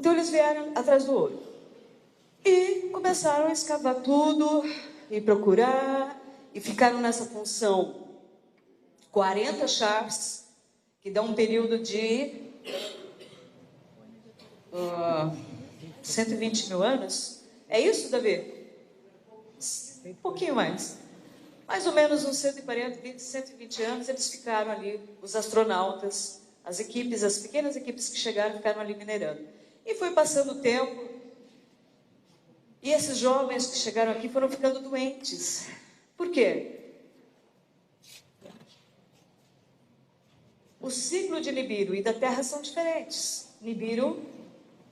Então eles vieram atrás do ouro e começaram a escavar tudo e procurar, e ficaram nessa função 40 chaves, que dá um período de 120 mil anos. É isso, Davi? Um pouquinho mais. Mais ou menos uns 140, 120 anos, eles ficaram ali, os astronautas, as equipes, as pequenas equipes que chegaram, ficaram ali minerando. E foi passando o tempo, e esses jovens que chegaram aqui foram ficando doentes. Por quê? O ciclo de Nibiru e da Terra são diferentes. Nibiru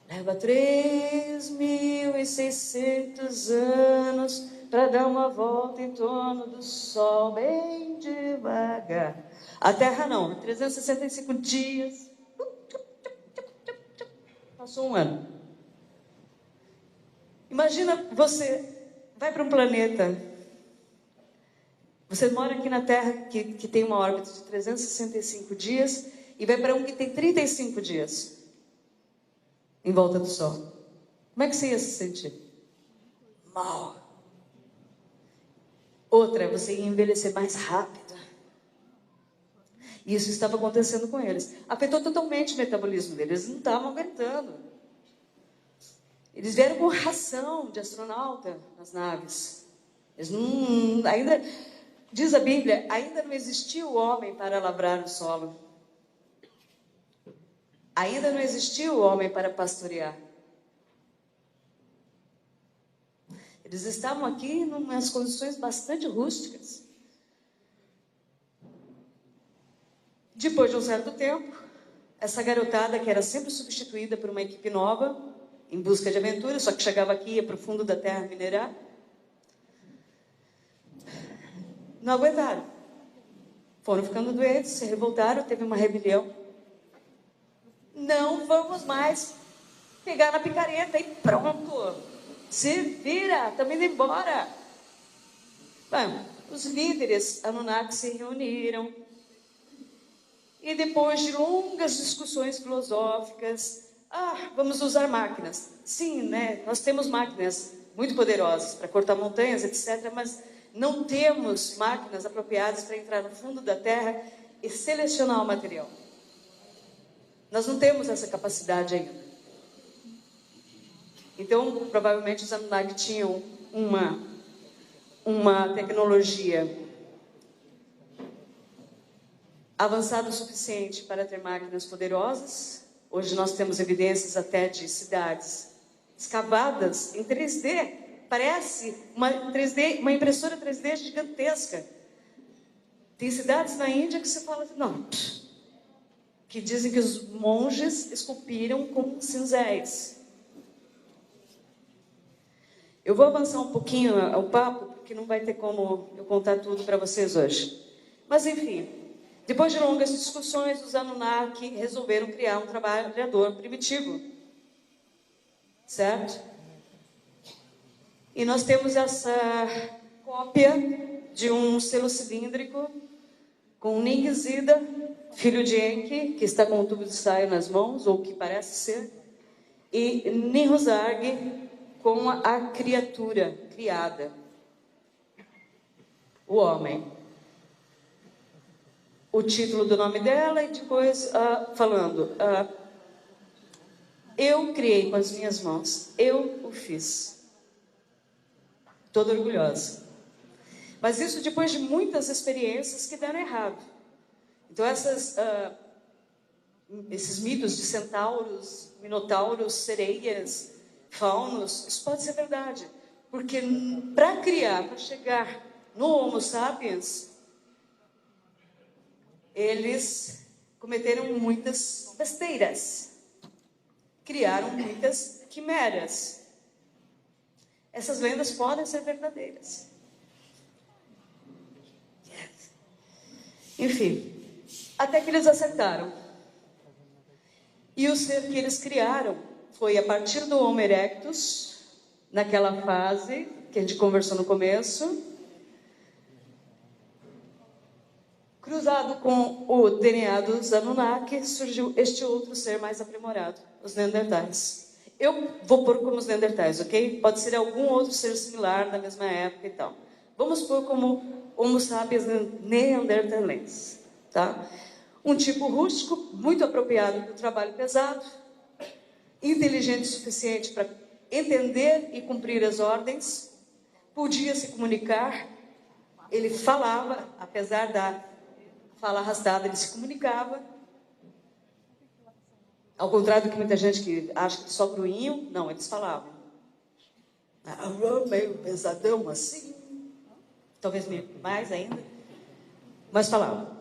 leva 3.600 anos para dar uma volta em torno do Sol, bem devagar. A Terra não, 365 dias. Passou um ano. Imagina, você vai para um planeta, você mora aqui na Terra, que tem uma órbita de 365 dias, e vai para um que tem 35 dias em volta do Sol. Como é que você ia se sentir? Mal. Outra, você ia envelhecer mais rápido. E isso estava acontecendo com eles. Afetou totalmente o metabolismo deles, eles não estavam aguentando. Eles vieram com ração de astronauta nas naves. Eles não, ainda, diz a Bíblia, ainda não existia o homem para lavrar o solo. Ainda não existia o homem para pastorear. Eles estavam aqui em umas condições bastante rústicas. Depois de um certo tempo, essa garotada, que era sempre substituída por uma equipe nova, em busca de aventura, só que chegava aqui e ia para o fundo da terra minerar, não aguentaram. Foram ficando doentes, se revoltaram, teve uma rebelião. Não vamos mais pegar na picareta e pronto. Se vira, estamos indo embora. Bom, os líderes Anunnaki se reuniram e depois de longas discussões filosóficas, vamos usar máquinas. Sim, né? Nós temos máquinas muito poderosas para cortar montanhas, etc., mas não temos máquinas apropriadas para entrar no fundo da terra e selecionar o material. Nós não temos essa capacidade ainda. Então, provavelmente os Anunnaki tinham uma tecnologia avançada o suficiente para ter máquinas poderosas. Hoje nós temos evidências até de cidades escavadas em 3D. Parece uma impressora 3D gigantesca. Tem cidades na Índia que você fala, não, que dizem que os monges esculpiram com cinzéis. Eu vou avançar um pouquinho o papo, porque não vai ter como eu contar tudo para vocês hoje. Mas, enfim, depois de longas discussões, os Anunnaki resolveram criar um trabalhador primitivo. Certo? E nós temos essa cópia de um selo cilíndrico com Ningzida, filho de Enki, que está com um tubo de ensaio nas mãos, ou que parece ser, e Nihuzarg, com a criatura criada, o homem. O título do nome dela e depois falando, eu criei com as minhas mãos, eu o fiz. Toda orgulhosa. Mas isso depois de muitas experiências que deram errado. Então esses mitos de centauros, minotauros, sereias, faunos, isso pode ser verdade. Porque para chegar no Homo sapiens, eles cometeram muitas besteiras. Criaram muitas quimeras. Essas lendas podem ser verdadeiras. Enfim, até que eles acertaram. E o ser que eles criaram foi a partir do Homo erectus, naquela fase que a gente conversou no começo, cruzado com o DNA dos Anunnaki, surgiu este outro ser mais aprimorado, os Neandertais. Eu vou pôr como os Neandertais, ok? Pode ser algum outro ser similar da mesma época e tal. Vamos pôr como Homo sapiens neanderthalenses, tá? Um tipo rústico, muito apropriado para o trabalho pesado, inteligente o suficiente para entender e cumprir as ordens, podia se comunicar, ele falava, apesar da fala arrastada, ele se comunicava. Ao contrário do que muita gente que acha que só gruinho, não, eles falavam. Meio pesadão assim, talvez mais ainda, mas falavam.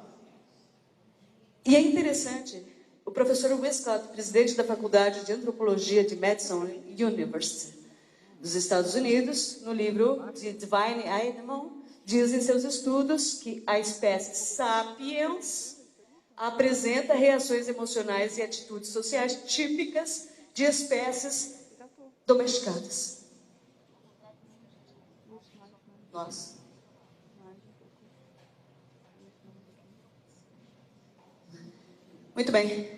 E é interessante, o professor Westcott, presidente da Faculdade de Antropologia de Madison University dos Estados Unidos, no livro The Divine Animal, diz em seus estudos que a espécie Sapiens apresenta reações emocionais e atitudes sociais típicas de espécies domesticadas. Nossa. Muito bem.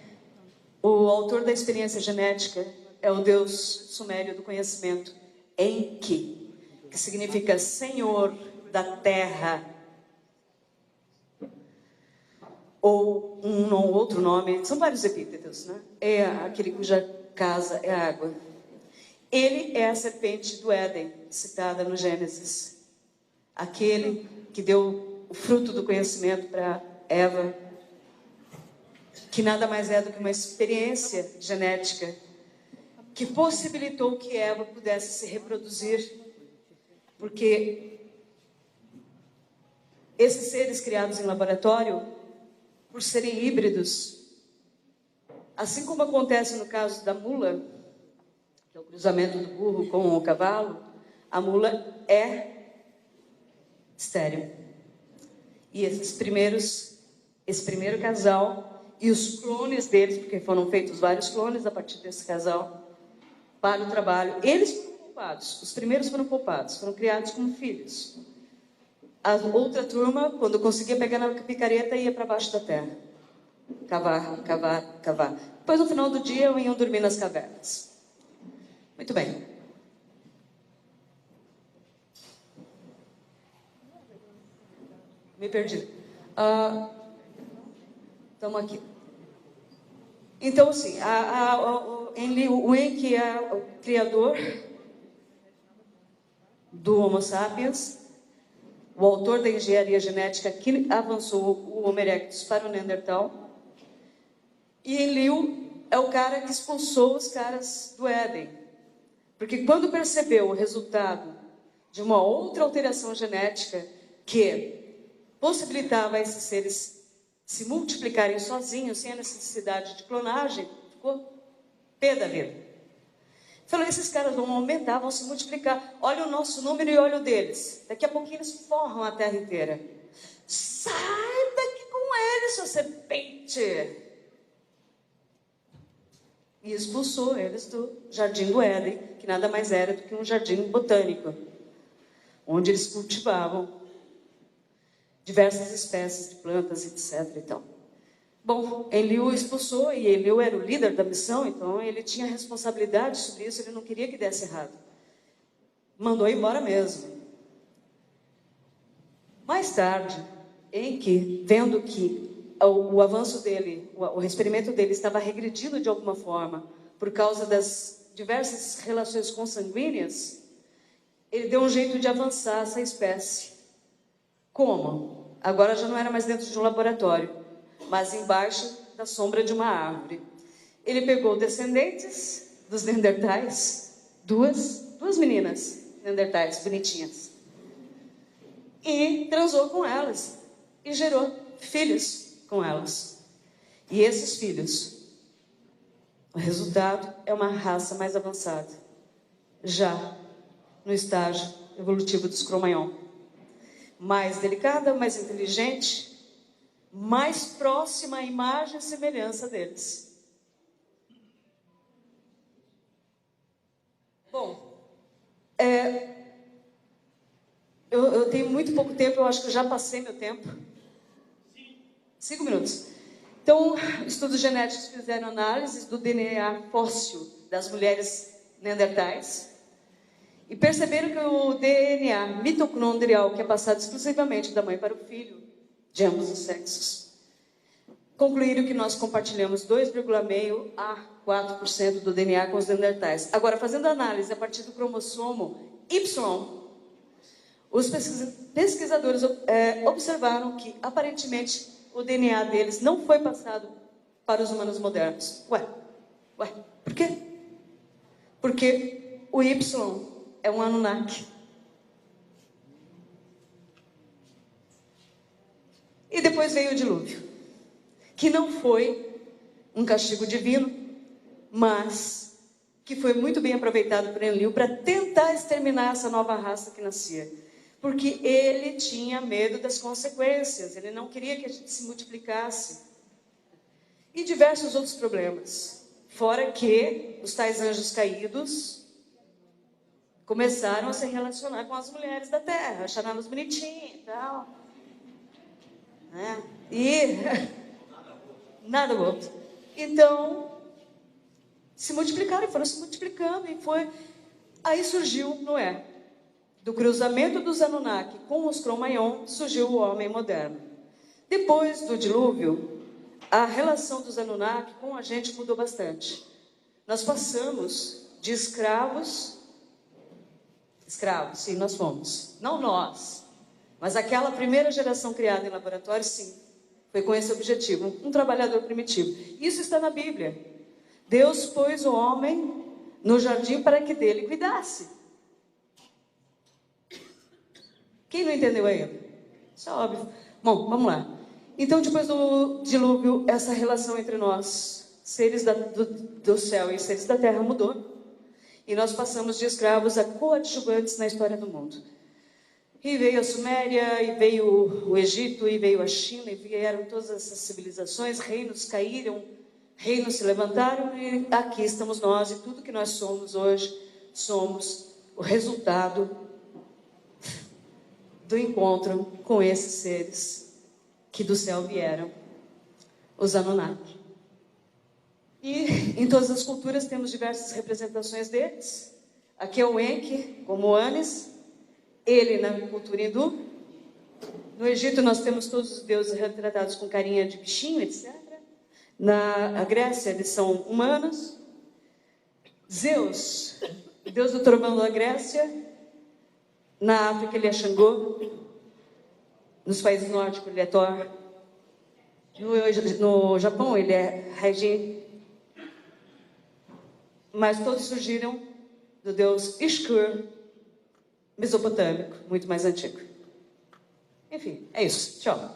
O autor da experiência genética é o deus sumério do conhecimento, Enki, que significa Senhor da Terra. Ou um outro nome, são vários epítetos, né? É aquele cuja casa é a água. Ele é a serpente do Éden, citada no Gênesis. Aquele que deu o fruto do conhecimento para Eva, que nada mais é do que uma experiência genética que possibilitou que Eva pudesse se reproduzir, porque esses seres criados em laboratório, por serem híbridos, assim como acontece no caso da mula, que é o cruzamento do burro com o cavalo, a mula é estéril. E esse primeiro casal e os clones deles, porque foram feitos vários clones a partir desse casal, para o trabalho, eles foram poupados, os primeiros foram poupados, foram criados como filhos. A outra turma, quando conseguia pegar na picareta, ia para baixo da terra. Cavar, cavar, cavar. Depois, no final do dia, iam dormir nas cavernas. Muito bem. Me perdi. Estamos aqui. Então, assim, o Enki é o criador do Homo sapiens, o autor da engenharia genética que avançou o Homo erectus para o Neandertal. E Enlil é o cara que expulsou os caras do Éden. Porque quando percebeu o resultado de uma outra alteração genética que possibilitava a esses seres se multiplicarem sozinhos, sem a necessidade de clonagem, ficou pé da vida. Falou, esses caras vão aumentar, vão se multiplicar. Olha o nosso número e olha o deles. Daqui a pouquinho eles forram a terra inteira. Sai daqui com eles, sua serpente! E expulsou eles do Jardim do Éden, que nada mais era do que um jardim botânico, onde eles cultivavam diversas espécies de plantas, etc. Então, bom, Enlil expulsou, e Enlil era o líder da missão, então ele tinha responsabilidade sobre isso, ele não queria que desse errado. Mandou embora mesmo. Mais tarde, Enki, vendo que o avanço dele, o experimento dele estava regredindo de alguma forma, por causa das diversas relações consanguíneas, ele deu um jeito de avançar essa espécie. Como? Agora já não era mais dentro de um laboratório, mas embaixo da sombra de uma árvore. Ele pegou descendentes dos Neandertais, duas meninas Neandertais bonitinhas, e transou com elas, e gerou filhos com elas. E esses filhos, o resultado é uma raça mais avançada, já no estágio evolutivo dos Cro-Magnon. Mais delicada, mais inteligente, mais próxima à imagem e semelhança deles. Bom, eu tenho muito pouco tempo, eu acho que eu já passei meu tempo. 5 minutos. Então, estudos genéticos fizeram análises do DNA fóssil das mulheres neandertais e perceberam que o DNA mitocondrial, que é passado exclusivamente da mãe para o filho, de ambos os sexos, concluíram que nós compartilhamos 2,5% a 4% do DNA com os neandertais. Agora, fazendo análise a partir do cromossomo Y, os pesquisadores observaram que, aparentemente, o DNA deles não foi passado para os humanos modernos. Ué, por quê? Porque o Y é um Anunnaki. E depois veio o dilúvio, que não foi um castigo divino, mas que foi muito bem aproveitado por Enlil para tentar exterminar essa nova raça que nascia. Porque ele tinha medo das consequências, ele não queria que a gente se multiplicasse. E diversos outros problemas. Fora que os tais anjos caídos começaram a se relacionar com as mulheres da terra, acharam-nos bonitinhos e tal. E nada outro. Então, se multiplicaram e foram se multiplicando. Aí surgiu Noé. Do cruzamento dos Anunnaki com os Cro-Magnon, surgiu o homem moderno. Depois do dilúvio, a relação dos Anunnaki com a gente mudou bastante. Nós passamos de escravos, sim, nós fomos. Não nós, mas aquela primeira geração criada em laboratório, sim. Foi com esse objetivo, um trabalhador primitivo. Isso está na Bíblia. Deus pôs o homem no jardim para que dele cuidasse. Quem não entendeu ainda? Isso é óbvio. Bom, vamos lá. Então, depois do dilúvio, essa relação entre nós, seres do céu e seres da terra, mudou. E nós passamos de escravos a coadjuvantes na história do mundo. E veio a Suméria, e veio o Egito, e veio a China, e vieram todas essas civilizações, reinos caíram, reinos se levantaram, e aqui estamos nós, e tudo que nós somos hoje, somos o resultado do encontro com esses seres que do céu vieram, os Anunnaki. E em todas as culturas temos diversas representações deles. Aqui é o Enki, como o Anis, ele na cultura hindu. No Egito nós temos todos os deuses retratados com carinha de bichinho, etc. Na Grécia eles são humanos. Zeus, deus do trovão da Grécia. Na África ele é Xangô. Nos países nórdicos ele é Thor. No Japão ele é Heiji. Mas todos surgiram do deus Ishkur, mesopotâmico, muito mais antigo. Enfim, é isso. Tchau.